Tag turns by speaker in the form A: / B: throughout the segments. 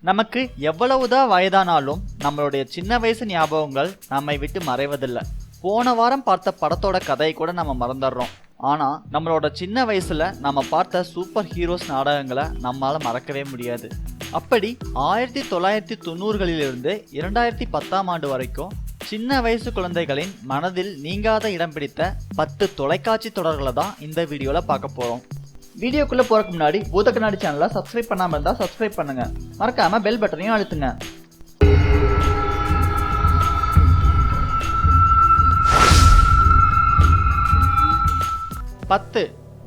A: நமக்கு எவ்வளவுதான் வயதானாலும் நம்மளுடைய சின்ன வயசு ஞாபகங்கள் நம்மை விட்டு மறைவதில்லை. போன வாரம் பார்த்த படத்தோட கதையை கூட நம்ம மறந்துடுறோம். ஆனா நம்மளோட சின்ன வயசுல நம்ம பார்த்த சூப்பர் ஹீரோஸ் நாடகங்களை நம்மால மறக்கவே முடியாது. அப்படி 1990களிலிருந்து 2010ஆம் ஆண்டு வரைக்கும் சின்ன வயசு குழந்தைகளின் மனதில் நீங்காத இடம் பிடித்த 10 தொலைக்காட்சி தொடர்களை தான் இந்த வீடியோல பார்க்க போறோம். வீடியோக்குள்ள போறதுக்கு முன்னாடி பூத கண்ணாடி சேனலை சப்ஸ்கிரைப் பண்ணாம இருந்தா சப்ஸ்கிரைப் பண்ணுங்க. மறக்காம பெல் பட்டனையும் அழுத்துங்க.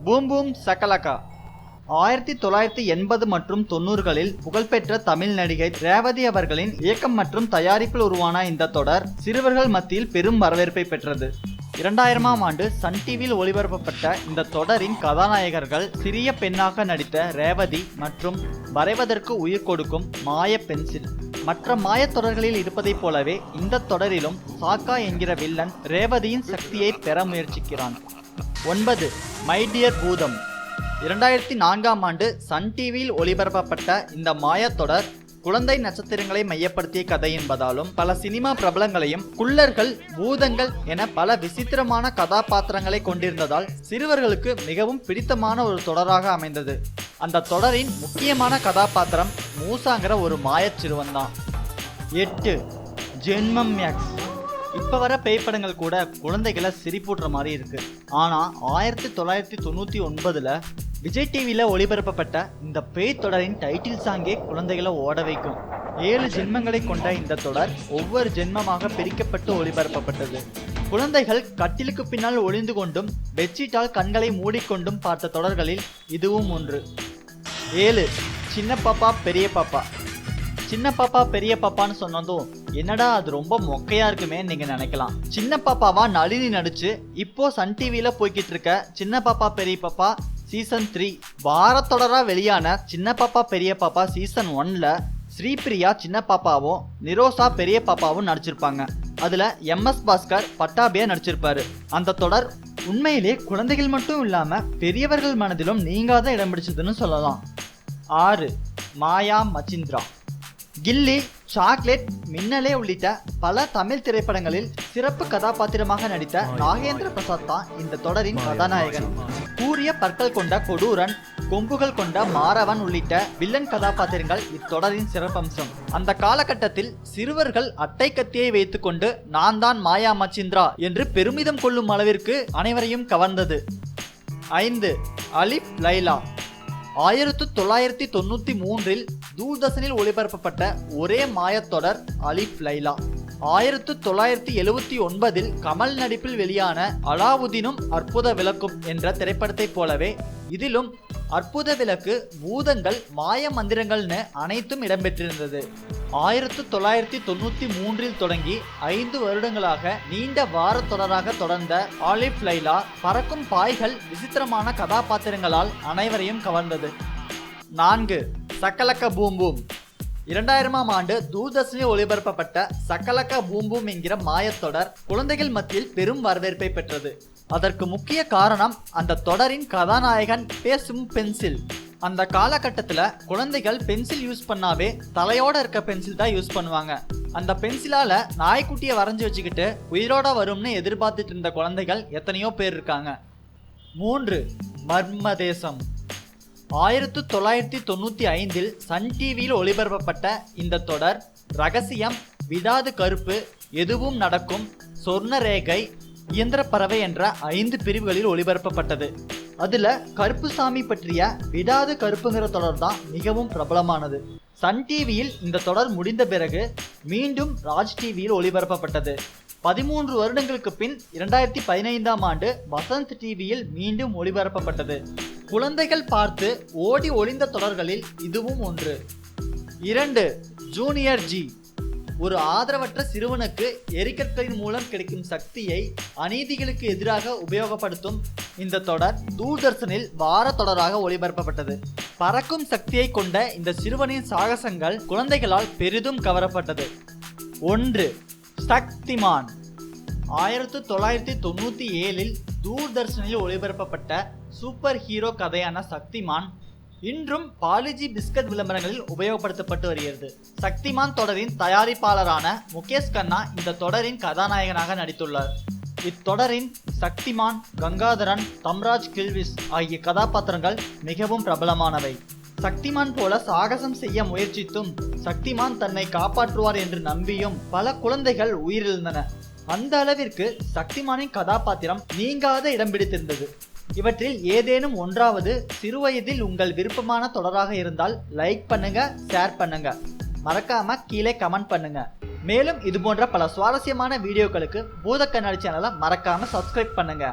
A: Boom boom சகலகா. 1980 மற்றும் 90களில் புகழ்பெற்ற தமிழ் நடிகை ரேவதி அவர்களின் இயக்கம் மற்றும் தயாரிப்பில் உருவான இந்த தொடர் சிறுவர்கள் மத்தியில் பெரும் வரவேற்பை பெற்றது. 2000ஆம் ஆண்டு சன் டிவியில் ஒளிபரப்பப்பட்ட இந்த தொடரின் கதாநாயகர்கள் சிறிய பெண்ணாக நடித்த ரேவதி மற்றும் வரைவதற்கு உயிர் கொடுக்கும் மாய பென்சில். மற்ற மாய தொடர்களில் இருப்பதைப் போலவே இந்த தொடரிலும் சாக்கா என்கிற வில்லன் ரேவதியின் சக்தியை பெற முயற்சிக்கிறான். 9 மை டியர் பூதம். 2004ஆம் ஆண்டு சன் டிவியில் ஒளிபரப்பப்பட்ட இந்த மாய தொடர் குழந்தை நட்சத்திரங்களை மையப்படுத்திய கதை என்பதாலும் பல சினிமா பிரபலங்களையும் குள்ளர்கள், பூதங்கள் என பல விசித்திரமான கதாபாத்திரங்களை கொண்டிருந்ததால் சிறுவர்களுக்கு மிகவும் பிடித்தமான ஒரு தொடராக அமைந்தது. அந்த தொடரின் முக்கியமான கதாபாத்திரம் மூசாங்கிற ஒரு மாயச் சிறுவன் தான். 8 ஜென்மம் மேக்ஸ். இப்ப வர பேய்ப்படங்கள் கூட குழந்தைகளை சிரிப்பூட்டுற மாதிரி இருக்கு. ஆனா 1999ல விஜய் டிவியில ஒளிபரப்பப்பட்ட இந்த பேய் தொடரின் டைட்டில் சாங்கே குழந்தைகளை ஓட வைக்கும். 7 ஜென்மங்களை கொண்ட இந்த தொடர் ஒவ்வொரு ஜென்மமாக பிரிக்கப்பட்டு ஒளிபரப்பப்பட்டது. குழந்தைகள் கட்டிலுக்கு பின்னால் ஒளிந்து கொண்டும் பெட்ஷீட்டால் கண்களை மூடிக்கொண்டும் பார்த்த தொடர்களில் இதுவும் ஒன்று. 7 சின்ன பாப்பா பெரிய பாப்பா. சின்ன பாப்பா பெரிய பாப்பான்னு சொன்னதும் என்னடா அது ரொம்ப மொக்கையா இருக்குமே நீங்க நினைக்கலாம். சின்ன பாப்பாவா நளினி நடிச்சு இப்போ சன் டிவியில போய்கிட்டு இருக்க சின்ன பாப்பா பெரிய பாப்பா சீசன் 3 வாரத்தொடரா வெளியான சின்ன பாப்பா பெரிய பாப்பா சீசன் 1ல ஸ்ரீபிரியா சின்ன பாப்பாவும் நிரோசா பெரிய பாப்பாவும் நடிச்சிருப்பாங்க. அதுல MS பாஸ்கர் பட்டாபியா நடிச்சிருப்பாரு. அந்த தொடர் உண்மையிலே குழந்தைகள் மட்டும் இல்லாம பெரியவர்கள் மனதிலும் நீங்காத இடம் பிடிச்சதுன்னு சொல்லலாம். 6 மாயா மச்சிந்திரா. கில்லி, சாக்லேட், மின்னலே உள்ளிட்ட பல தமிழ் திரைப்படங்களில் சிறப்பு கதாபாத்திரமாக நடித்த நாகேந்திர பிரசாத் தான் இந்த தொடரின் கதாநாயகன். கூரிய பற்கள் கொண்ட கொடூரன், கொம்புகள் கொண்ட மாறவன் உள்ளிட்ட வில்லன் கதாபாத்திரங்கள் இத்தொடரின் சிறப்பம்சம். அந்த காலகட்டத்தில் சிறுவர்கள் அட்டை கத்தியை வைத்துக்கொண்டு நான் தான் மாயா மச்சிந்திரா என்று பெருமிதம் கொள்ளும் அளவிற்கு அனைவரையும் கவர்ந்தது. 5 அலிப் லைலா. 1993இல் தூர்தர்ஷனில் ஒளிபரப்பப்பட்ட ஒரே மாயத்தொடர் அலிப் லைலா. 1979இல் கமல் நடிப்பில் வெளியான அலாவுதீனும் அற்புத விளக்கும் என்ற திரைப்படத்தைப் போலவே இதிலும் அற்புத விளக்கு, பூதங்கள், மாய மந்திரங்கள்னு அனைத்தும் இடம்பெற்றிருந்தது. 1993இல் தொடங்கி 5 வருடங்களாக நீண்ட வார தொடராக தொடர்ந்த அலிப் லைலா பறக்கும் பாய்கள், விசித்திரமான கதாபாத்திரங்களால் அனைவரையும் கவர்ந்தது. 4 சக்கலக்க பூம் பூம். 2000ஆம் ஆண்டு தூர்தர்ஷனில் ஒளிபரப்பப்பட்ட சக்கலக்க பூம் பூம் என்கிற மாயத்தொடர் குழந்தைகள் மத்தியில் பெரும் வரவேற்பை பெற்றது. அதற்கு முக்கிய காரணம் அந்த தொடரின் கதாநாயகன் பேசும் பென்சில். அந்த காலகட்டத்தில் குழந்தைகள் பென்சில் யூஸ் பண்ணாவே தலையோட இருக்க பென்சில் தான் யூஸ் பண்ணுவாங்க. அந்த பென்சிலால நாய்க்குட்டியை வரைஞ்சி வச்சுக்கிட்டு உயிரோட வரும்னு எதிர்பார்த்துட்டு இருந்த குழந்தைகள் எத்தனையோ பேர் இருக்காங்க. 3 மர்ம தேசம். 1995இல் சன் டிவியில் ஒளிபரப்பப்பட்ட இந்த தொடர் ரகசியம், விடாது கருப்பு, எதுவும் நடக்கும், சொர்ண ரேகை, இயந்திர பறவை என்ற 5 பிரிவுகளில் ஒளிபரப்பப்பட்டது. அதுல கருப்புசாமி பற்றிய விடாது கருப்புங்கிற தொடர் தான் மிகவும் பிரபலமானது. சன் டிவியில் இந்த தொடர் முடிந்த பிறகு மீண்டும் ராஜ் டிவியில் ஒளிபரப்பப்பட்டது. 13 வருடங்களுக்கு பின் 2015ஆம் ஆண்டு வசந்த் டிவியில் மீண்டும் ஒளிபரப்பப்பட்டது. குழந்தைகள் பார்த்து ஓடி ஒளிந்த தொடர்களில் இதுவும் ஒன்று. 2 ஜூனியர் ஜி. ஒரு ஆதரவற்ற சிறுவனுக்கு எரிக்கற்களின் மூலம் கிடைக்கும் சக்தியை அநீதிகளுக்கு எதிராக உபயோகப்படுத்தும் இந்த தொடர் தூர்தர்ஷனில் வார தொடராக ஒளிபரப்பப்பட்டது. பறக்கும் சக்தியை கொண்ட இந்த சிறுவனின் சாகசங்கள் குழந்தைகளால் பெரிதும் கவரப்பட்டது. 1 சக்திமான். 1997இல் தூர்தர்ஷனில் ஒளிபரப்பப்பட்ட சூப்பர் ஹீரோ கதையான சக்திமான் இன்றும் பாலிஜி பிஸ்கட் விளம்பரங்களில் உபயோகப்படுத்தப்பட்டு வருகிறது. சக்திமான் தொடரின் தயாரிப்பாளரான முகேஷ் கண்ணா இந்த தொடரின் கதாநாயகனாக நடித்துள்ளார். இத்தொடரின் சக்திமான், கங்காதரன், தம்ராஜ் கில்விஸ் ஆகிய கதாபாத்திரங்கள் மிகவும் பிரபலமானவை. சக்திமான் போல சாகசம் செய்ய முயற்சித்தும் சக்திமான் தன்னை காப்பாற்றுவார் என்று நம்பியும் பல குழந்தைகள் உயிரிழந்தன. அந்த அளவிற்கு சக்திமானின் கதாபாத்திரம் நீங்காத இடம் பிடித்திருந்தது. இவற்றில் ஏதேனும் ஒன்றாவது சிறுவயதில் உங்கள் விருப்பமான தொடராக இருந்தால் லைக் பண்ணுங்க, ஷேர் பண்ணுங்க, மறக்காம கீழே கமெண்ட் பண்ணுங்க. மேலும் இது போன்ற பல சுவாரஸ்யமான வீடியோக்களுக்கு பூத கண்ணாடி சேனலை மறக்காம சப்ஸ்கிரைப் பண்ணுங்க.